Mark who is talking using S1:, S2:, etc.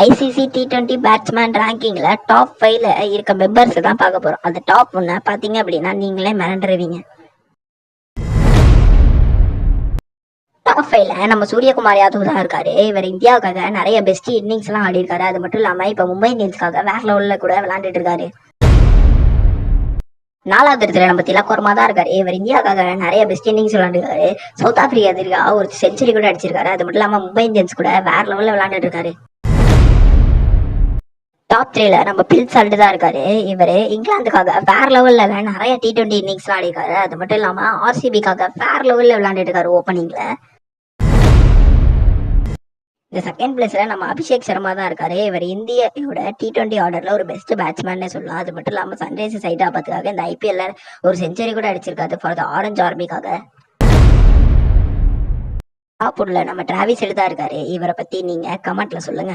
S1: ICC T20 batsman ரேங்கிங்ல top 5ல இருக்க members தான் பார்க்க போறோம். அந்த டாப் 1 பாத்தீங்க அப்படின்னா நீங்களே மிரண்டுருவீங்க. டாப் 5ல நம்ம சூரியகுமார் யாதவ் தான் இருக்காரு. இவர் இந்தியாவுக்காக நிறைய பெஸ்ட் இன்னிங்ஸ் எல்லாம் ஆடி இருக்காரு. அது மட்டும் இல்லாம இப்ப மும்பை இந்தியன்ஸ்க்காக வேற லெவல்ல கூட விளையாண்டுட்டு இருக்காரு. 4வது இடத்துல நம்ம திலக் வர்மா தான் இருக்காரு. இவர் இந்தியாவுக்காக நிறைய பெஸ்ட் இன்னிங்ஸ் விளையாண்டுருக்காரு. சவுத் ஆப்பிரிக்கா எதிராக ஒரு செஞ்சுரி கூட அடிச்சிருக்காரு. அது மட்டும் இல்லாம மும்பை இந்தியன்ஸ் கூட வேற லெவல்ல விளையாண்டுட்டு இருக்காரு. டாப் 3ல நம்ம பில் சால்ட் தான் இருக்காரு. இவரு இங்கிலாந்துக்காக வேற லெவல்ல நிறைய T20 இன்னிங்ஸ் ஆடிருக்காரு. அது மட்டும் இல்லாம RCBக்காக வேற லெவல்ல விளையாண்டுட்டு இருக்காரு ஓப்பனிங்ல. இந்த செகண்ட் பிளேஸ்ல நம்ம அபிஷேக் சர்மா தான் இருக்காரு. இவர் இந்தியாவோட T20 ஆர்டர்ல ஒரு பெஸ்ட் பேட்ஸ்மேன் சொல்லலாம். அது மட்டும் இல்லாம சன்ரைசர்ஸ் ஹைதராபாத்துக்காக இந்த IPL ஒரு செஞ்சுரி கூட அடிச்சிருக்காரு ஃபார் த ஆரஞ்ச் ஆர்மிக்காக. டாப் 1ல நம்ம டிராவிஸ் ஹெட் தான் இருக்காரு. இவரை பத்தி நீங்க கமெண்ட்ல சொல்லுங்க.